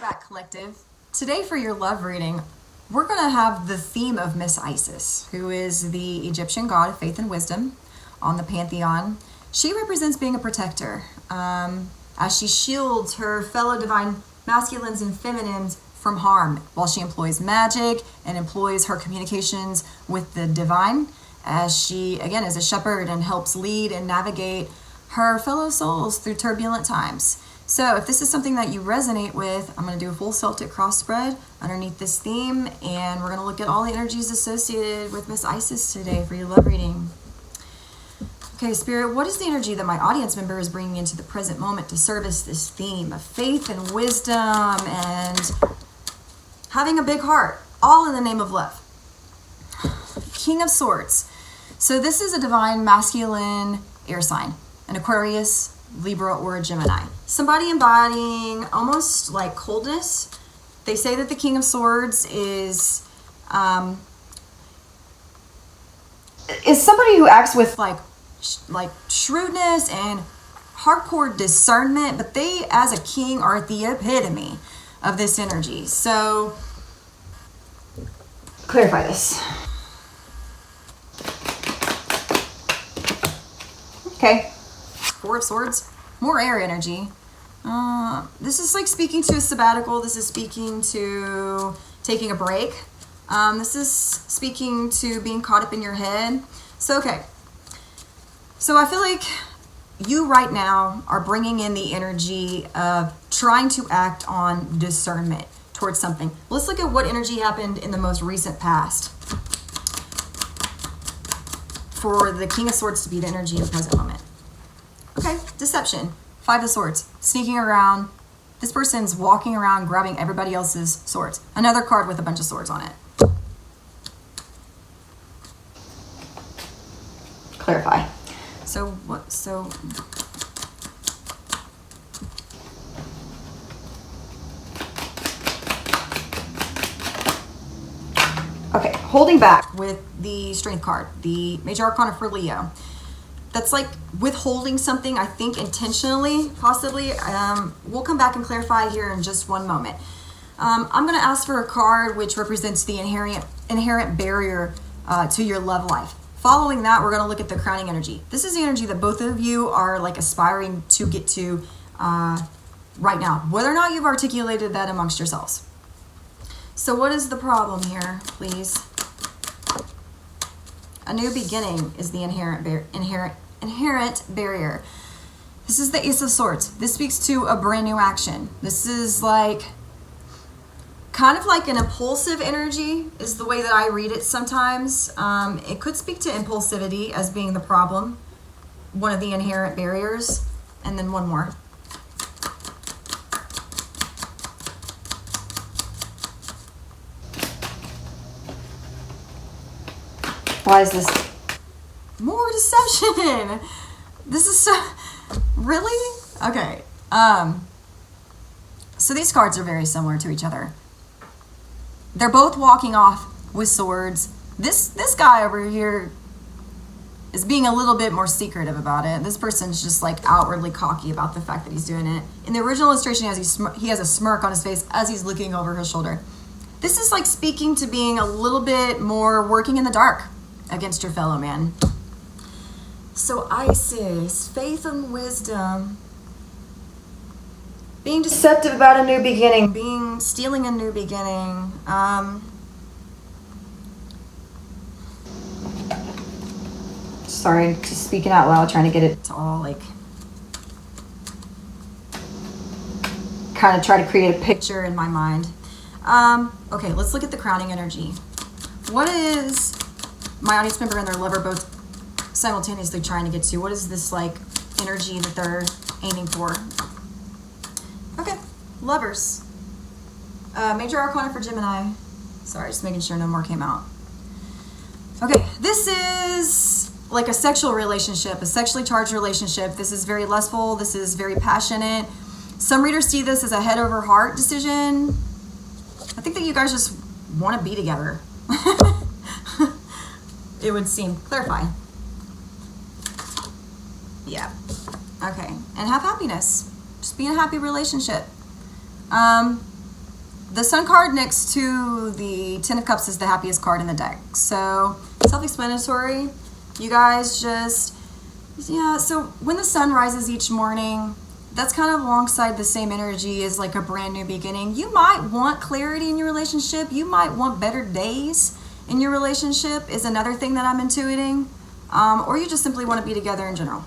Welcome back, Collective. Today for your love reading, we're going to have the theme of Miss Isis, who is the Egyptian god of faith and wisdom on the pantheon. She represents being a protector, as she shields her fellow divine masculines and feminines from harm while she employs magic and employs her communications with the divine, as she, again, is a shepherd and helps lead and navigate her fellow souls through turbulent times. So if this is something that you resonate with, I'm going to do a full Celtic cross spread underneath this theme, and we're going to look at all the energies associated with Miss Isis today for your love reading. Okay, Spirit, what is the energy that my audience member is bringing into the present moment to service this theme of faith and wisdom and having a big heart, all in the name of love? King of Swords. So this is a divine masculine air sign, an Aquarius, Libra, or a Gemini. Somebody embodying almost like coldness. They say that the King of Swords is somebody who acts with like shrewdness and hardcore discernment, but they, as a king, are the epitome of this energy. So, clarify this. Okay. Four of Swords, more air energy. This is like speaking to a sabbatical. This is speaking to taking a break. This is speaking to being caught up in your head. So, okay. So I feel like you right now are bringing in the energy of trying to act on discernment towards something. Let's look at what energy happened in the most recent past for the King of Swords to be the energy in the present moment. Okay, deception. Five of Swords, sneaking around. This person's walking around grabbing everybody else's swords. Another card with a bunch of swords on it. Clarify. So what? So okay, holding back with the Strength card, the Major Arcana for Leo. That's like withholding something, I think, intentionally, possibly. We'll come back and clarify here in just one moment. I'm going to ask for a card which represents the inherent barrier to your love life. Following that, we're going to look at the crowning energy. This is the energy that both of you are like aspiring to get to right now, whether or not you've articulated that amongst yourselves. So what is the problem here, please? A new beginning is the inherent barrier. This is the Ace of Swords. This speaks to a brand new action. This is like kind of like an impulsive energy is the way that I read it sometimes. It could speak to impulsivity as being the problem, one of the inherent barriers, and then one more. Why is this? More deception. This is so, really? Okay. So these cards are very similar to each other. They're both walking off with swords. This guy over here is being a little bit more secretive about it. This person's just like outwardly cocky about the fact that he's doing it. In the original illustration, he has a smirk on his face as he's looking over his shoulder. This is like speaking to being a little bit more working in the dark against your fellow man. So Isis, faith and wisdom, being deceptive about a new beginning, stealing a new beginning. Sorry, just speaking out loud, trying to get it to all like, kind of try to create a picture in my mind. Okay, let's look at the crowning energy. What is my audience member and their lover both simultaneously trying to get to? What is this like energy that they're aiming for? Okay, lovers. Major Arcana for Gemini. Sorry, just making sure no more came out. Okay, this is like a sexual relationship, a sexually charged relationship. This is very lustful. This is very passionate. Some readers see this as a head over heart decision. I think that you guys just want to be together. It would seem. Clarify. Yeah. Okay. And have happiness. Just be in a happy relationship. The Sun card next to the Ten of Cups is the happiest card in the deck. So self-explanatory. You guys just, yeah, so when the sun rises each morning, that's kind of alongside the same energy as like a brand new beginning. You might want clarity in your relationship. You might want better days in your relationship is another thing that I'm intuiting. Or you just simply want to be together in general.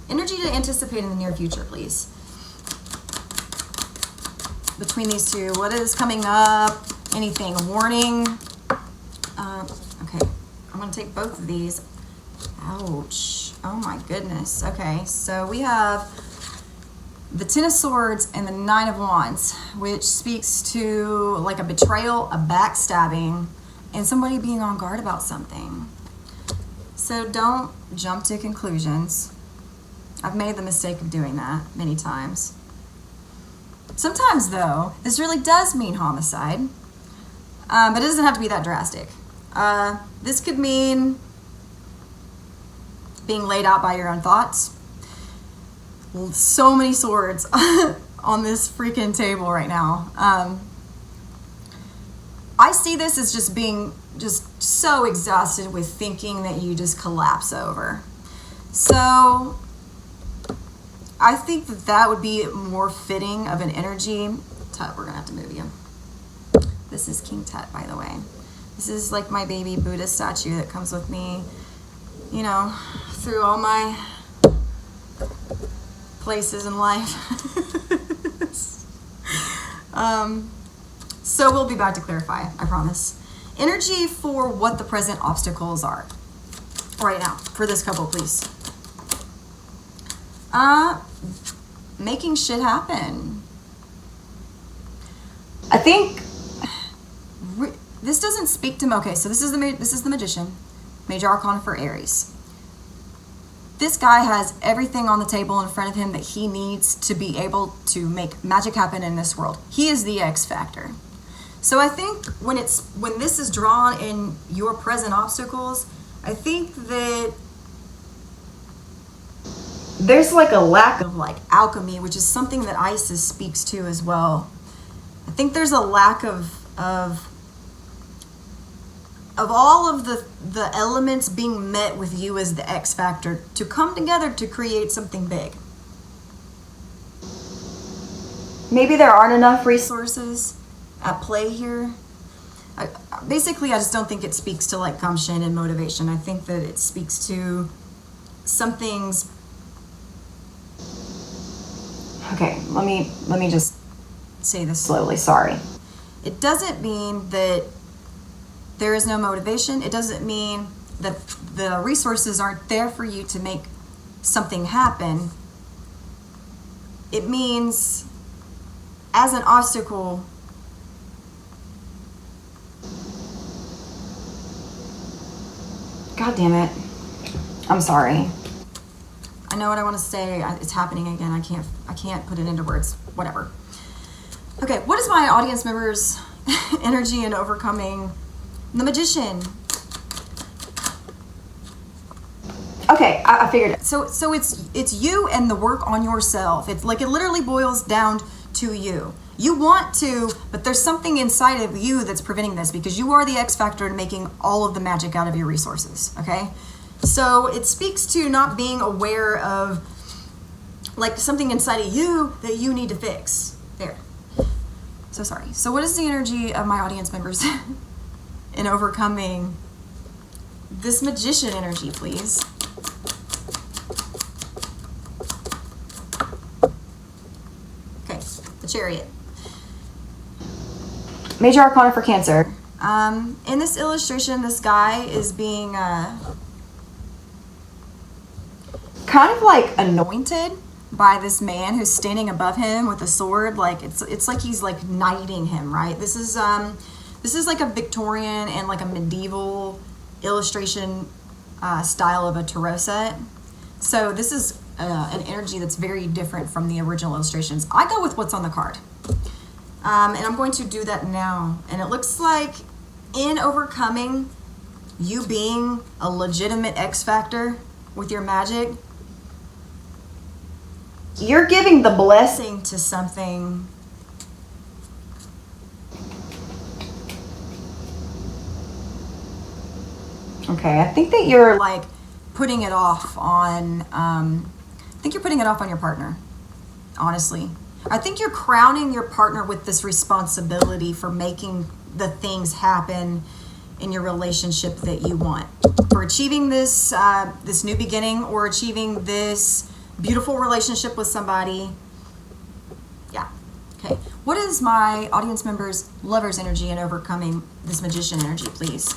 Energy to anticipate in the near future, please. Between these two, what is coming up? Anything? A warning? Okay, I'm going to take both of these. Ouch. Oh my goodness. Okay, so we have the Ten of Swords and the Nine of Wands, which speaks to like a betrayal, a backstabbing, and somebody being on guard about something. So don't jump to conclusions. I've made the mistake of doing that many times. Sometimes, though, this really does mean homicide, but it doesn't have to be that drastic. This could mean being laid out by your own thoughts. So many swords on this freaking table right now. I see this as just being just so exhausted with thinking that you just collapse over. So I think that that would be more fitting of an energy. Tut, we're gonna have to move you. This is King Tut, by the way. This is like my baby Buddha statue that comes with me, you know, through all my places in life. So we'll be back to clarify, I promise. Energy for what the present obstacles are right now for this couple, please. Making shit happen. I think this doesn't speak to, okay, so this is the Magician, Major Arcana for Aries. This guy has everything on the table in front of him that he needs to be able to make magic happen in this world. He is the X factor. So I think when this is drawn in your present obstacles, I think that there's like a lack of like alchemy, which is something that Isis speaks to as well. I think there's a lack of all of the elements being met with you as the X factor to come together to create something big. Maybe there aren't enough resources at play here. Basically, I just don't think it speaks to like gumption and motivation. I think that it speaks to some things. Okay, let me just say this slowly. Sorry. It doesn't mean that there is no motivation. It doesn't mean that the resources aren't there for you to make something happen. It means as an obstacle, God damn it. I'm sorry. I know what I want to say. It's happening again. I can't put it into words. Whatever. Okay, what is my audience members' energy in overcoming the Magician? Okay, I figured it. So it's you and the work on yourself. It's like it literally boils down to you. You want to, but there's something inside of you that's preventing this because you are the X factor in making all of the magic out of your resources, okay? So it speaks to not being aware of like something inside of you that you need to fix. There. So sorry. So what is the energy of my audience members in overcoming this Magician energy, please? Okay, the Chariot. Major Arcana for Cancer. In this illustration, this guy is being kind of like anointed by this man who's standing above him with a sword. Like it's like he's like knighting him, right? This is like a Victorian and like a medieval illustration style of a tarot set. So this is an energy that's very different from the original illustrations. I go with what's on the card. And I'm going to do that now. And it looks like in overcoming you being a legitimate X factor with your magic, you're giving the blessing to something Okay, I think that you're like putting it off on, I think you're putting it off on your partner, honestly. I think you're crowning your partner with this responsibility for making the things happen in your relationship that you want, for achieving this this new beginning, or achieving this beautiful relationship with somebody. Yeah. Okay. What is my audience members' lover's energy in overcoming this magician energy, please?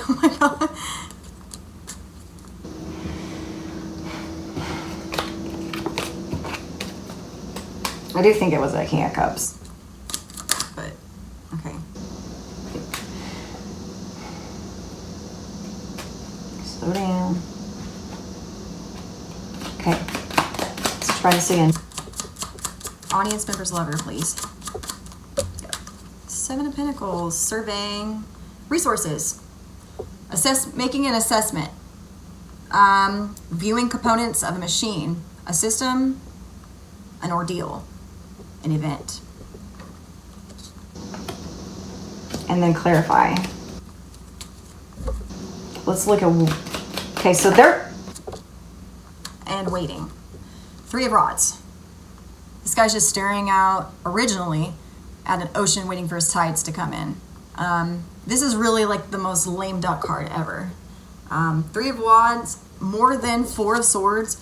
Oh my God. I do think it was a King of Cups, but okay. Slow down. Okay, let's try this again. Audience members, lover, please. Seven of Pentacles, surveying, resources, making an assessment, viewing components of a machine, a system, an ordeal, an event, and then clarify. Let's look at, okay, so they're, and waiting. Three of Rods. This guy's just staring out originally at an ocean waiting for his tides to come in. This is really like the most lame duck card ever. Three of Wands, more than Four of Swords,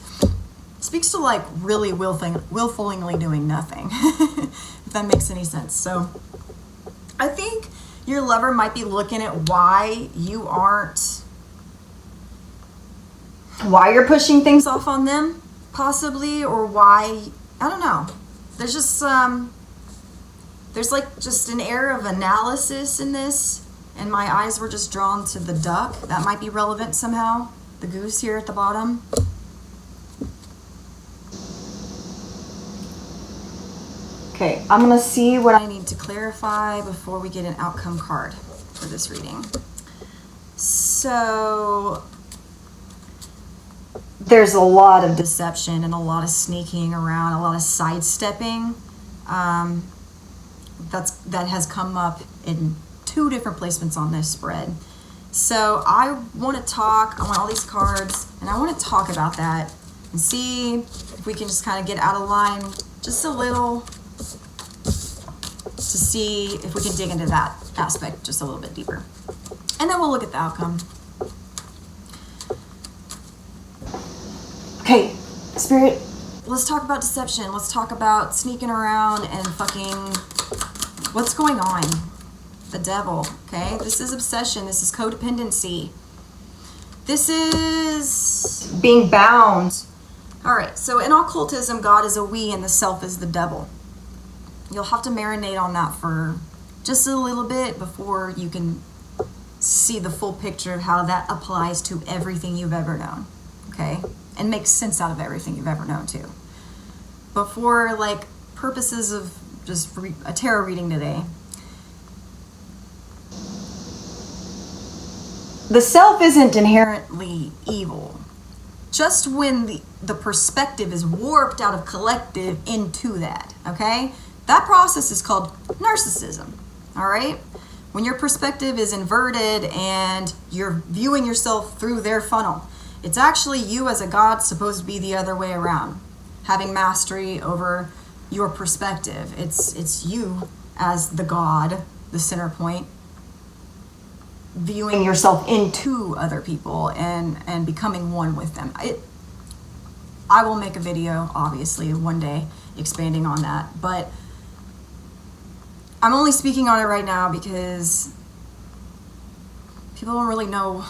speaks to like really willfully doing nothing, if that makes any sense. So I think your lover might be looking at why you're pushing things off on them, possibly, or why, I don't know. There's just, there's like just an air of analysis in this, and my eyes were just drawn to the duck. That might be relevant somehow. The goose here at the bottom. Okay, I'm gonna see what I need to clarify before we get an outcome card for this reading. So there's a lot of deception and a lot of sneaking around, a lot of sidestepping. That has come up in two different placements on this spread. So I want all these cards, and I want to talk about that and see if we can just kind of get out of line just a little, to see if we can dig into that aspect just a little bit deeper. And then we'll look at the outcome. Okay, Spirit, let's talk about deception. Let's talk about sneaking around and fucking what's going on. The devil, okay? This is obsession. This is codependency. This is being bound. All right, so in occultism, God is a we and the self is the devil. You'll have to marinate on that for just a little bit before you can see the full picture of how that applies to everything you've ever known, okay? And makes sense out of everything you've ever known too. But for like purposes of just a tarot reading today, the self isn't inherently evil. Just when the perspective is warped out of collective into that, okay? That process is called narcissism, all right? When your perspective is inverted and you're viewing yourself through their funnel, it's actually you as a god supposed to be the other way around, having mastery over your perspective. It's you as the god, the center point, viewing yourself into other people and becoming one with them. I will make a video, obviously, one day expanding on that, but I'm only speaking on it right now because people don't really know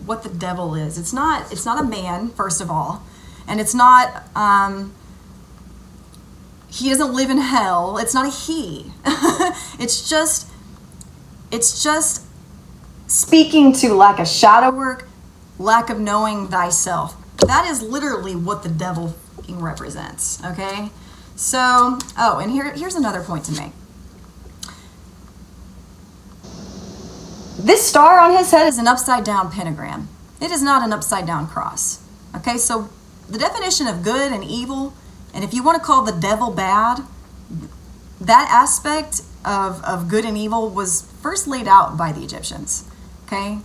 what the devil is. It's not a man, first of all, and it's not he doesn't live in hell. It's not a he. it's just speaking to lack of shadow work, lack of knowing thyself. That is literally what the devil fucking represents, okay? So, and here's another point to make. This star on his head is an upside down pentagram. It is not an upside down cross, okay? So the definition of good and evil, and if you want to call the devil bad, that aspect of good and evil was first laid out by the Egyptians. Okay?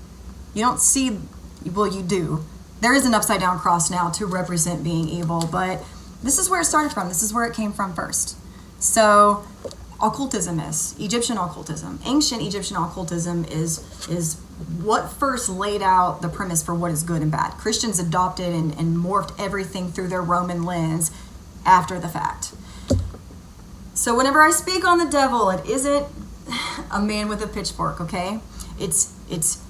You don't see, well, you do. There is an upside down cross now to represent being evil, but this is where it started from. This is where it came from first. So occultism is Egyptian occultism. Ancient Egyptian occultism is what first laid out the premise for what is good and bad. Christians adopted and morphed everything through their Roman lens after the fact. So whenever I speak on the devil, it isn't a man with a pitchfork, okay? It's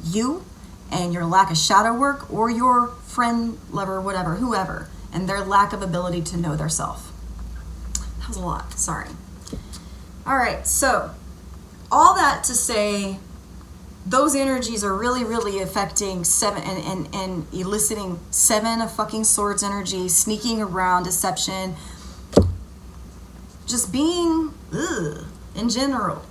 you and your lack of shadow work, or your friend, lover, whatever, whoever, and their lack of ability to know their self. That was a lot, sorry. All right, so all that to say, those energies are really, really affecting seven and eliciting 7 of fucking swords energy, sneaking around, deception, just being in general.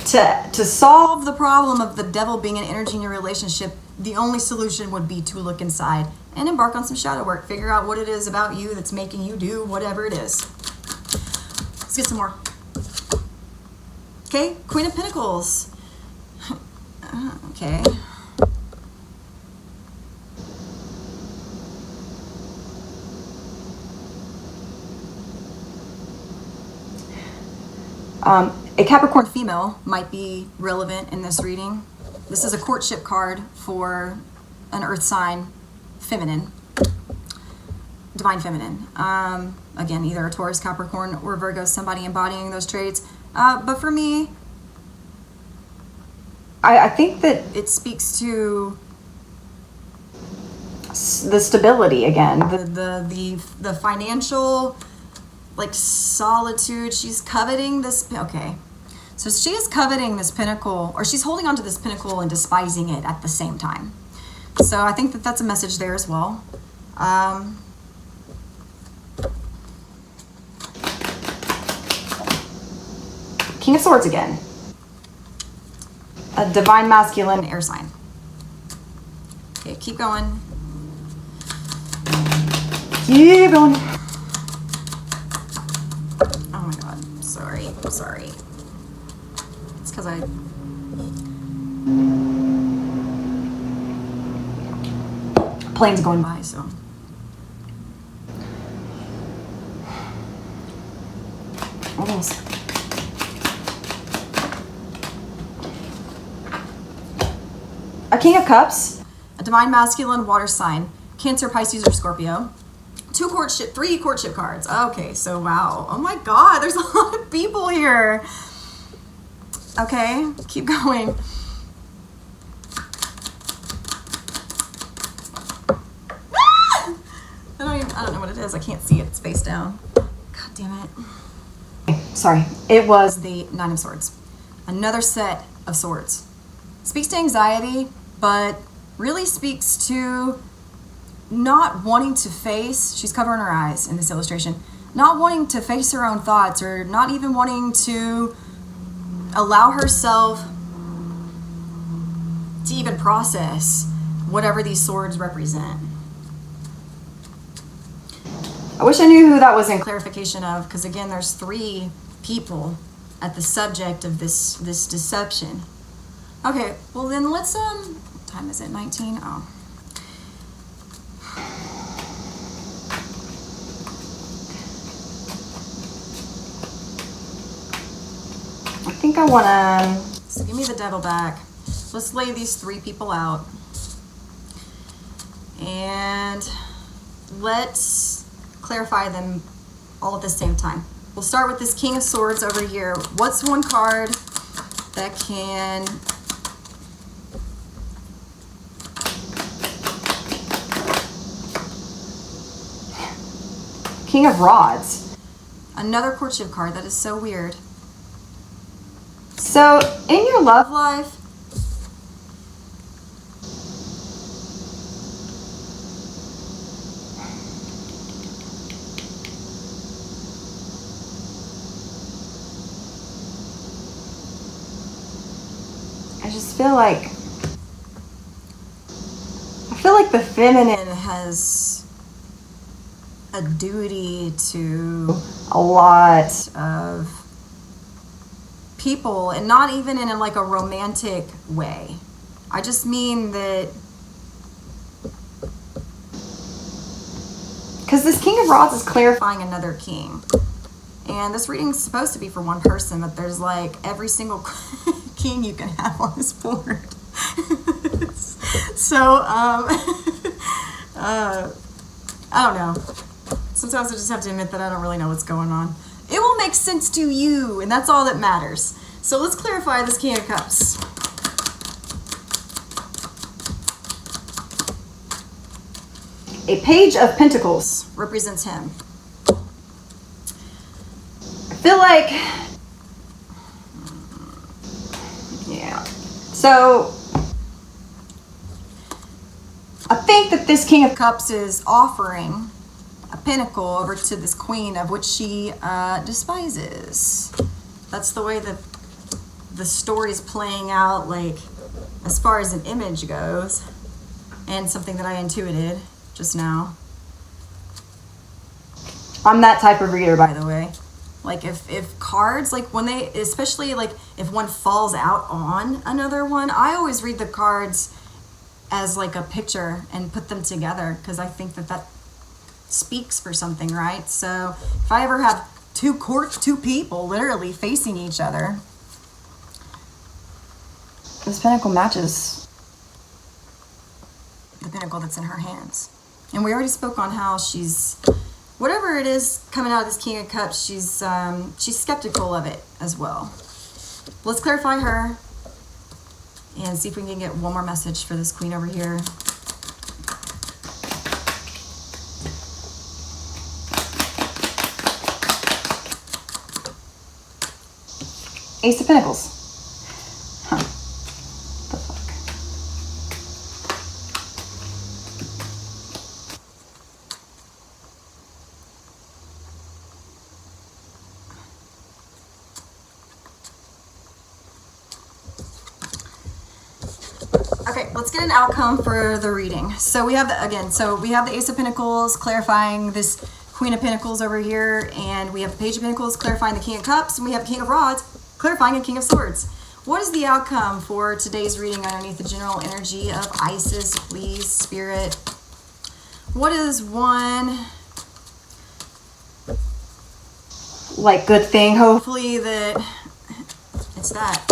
To solve the problem of the devil being an energy in your relationship, the only solution would be to look inside and embark on some shadow work. Figure out what it is about you that's making you do whatever it is. Let's get some more. Okay, Queen of Pentacles. Okay. A Capricorn female might be relevant in this reading. This is a courtship card for an earth sign, feminine, divine feminine. Again, either a Taurus, Capricorn, or Virgo, somebody embodying those traits. But for me, I think that it speaks to the stability again, the financial, like, solitude. She's coveting this. Okay, so she is coveting this pinnacle, or she's holding on to this pinnacle and despising it at the same time. So I think that that's a message there as well. King of Swords again. A divine masculine air sign. Okay, keep going. Keep going. Oh my god, sorry. It's because plane's going by, so. Almost. A King of Cups, a divine masculine water sign, Cancer, Pisces, or Scorpio. 3 courtship cards. Okay, so wow. Oh my god, there's a lot of people here. Okay, keep going. I don't know what it is. I can't see it. It's face down. God damn it. Okay, sorry. It was the 9 of Swords. Another set of swords. Speaks to anxiety, but really speaks to not wanting to face, she's covering her eyes in this illustration, not wanting to face her own thoughts, or not even wanting to allow herself to even process whatever these swords represent. I wish I knew who that was in clarification of, because again, there's 3 people at the subject of this deception. Okay, well then let's, what time is it, 19? Oh. I think I wanna, so give me the devil back. Let's lay these 3 people out. And let's clarify them all at the same time. We'll start with this King of Swords over here. What's one card that can King of Rods, another courtship card. That is so weird. So in your love life, I just feel like the feminine has a duty to a lot of people, and not even in like a romantic way. I just mean that because this King of Rods is clarifying another king. And this reading is supposed to be for one person, but there's like every single king you can have on this board. So, I don't know. Sometimes I just have to admit that I don't really know what's going on. It will make sense to you, and that's all that matters. So let's clarify this King of Cups. A Page of Pentacles represents him. I feel like, yeah. So I think that this King of Cups is offering a pentacle over to this queen, of which she despises. That's the way that the story is playing out, like as far as an image goes, and something that I intuited just now. I'm that type of reader, by the way. Like if cards, like when they, especially like if one falls out on another one, I always read the cards as like a picture and put them together, because I think that that speaks for something, right? So if I ever have two people literally facing each other, this pentacle matches the pentacle that's in her hands. And we already spoke on how she's, whatever it is coming out of this King of Cups, she's skeptical of it as well. Let's clarify her and see if we can get one more message for this queen over here. Ace of Pentacles. Huh. The fuck? Okay, let's get an outcome for the reading. So we have we have the Ace of Pentacles clarifying this Queen of Pentacles over here, and we have the Page of Pentacles clarifying the King of Cups, and we have the King of Rods clarifying a King of Swords. What is the outcome for today's reading underneath the general energy of Isis, please, Spirit? What is one, like, good thing? Hopefully that it's that.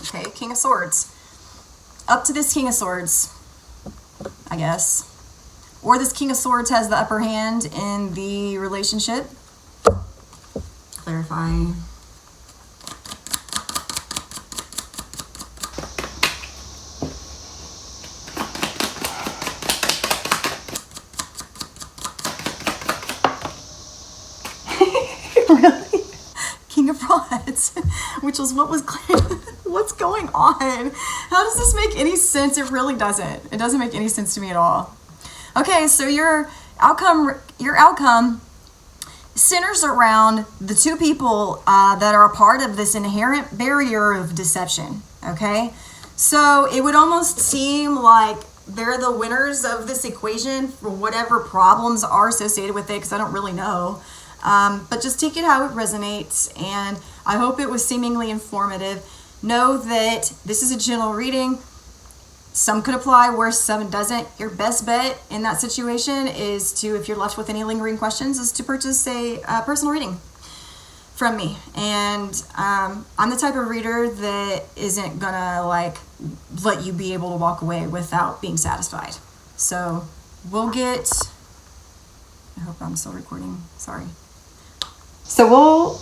Okay, King of Swords. Up to this King of Swords, I guess. Or this King of Swords has the upper hand in the relationship. Clarifying. Really? King of Rods, which was what was clear. What's going on? How does this make any sense? It really doesn't. It doesn't make any sense to me at all. Okay, so your outcome centers around the two people that are a part of this inherent barrier of deception. Okay, so it would almost seem like they're the winners of this equation for whatever problems are associated with it, because I don't really know. But just take it how it resonates, and I hope it was seemingly informative. Know that this is a general reading. Some could apply where some doesn't. Your best bet in that situation is to, if you're left with any lingering questions, is to purchase a personal reading from me. And I'm the type of reader that isn't gonna like let you be able to walk away without being satisfied. So we'll get, I hope I'm still recording, sorry. So we'll,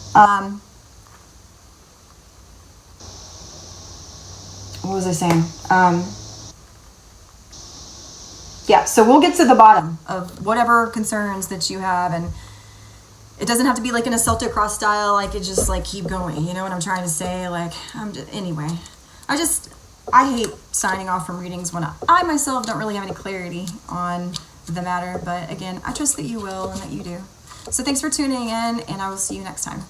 what was I saying? Yeah, so we'll get to the bottom of whatever concerns that you have, and it doesn't have to be like in a Celtic cross style, like it just like keep going, you know what I'm trying to say? Like, anyway, I hate signing off from readings when I myself don't really have any clarity on the matter, but again, I trust that you will and that you do. So thanks for tuning in, and I will see you next time.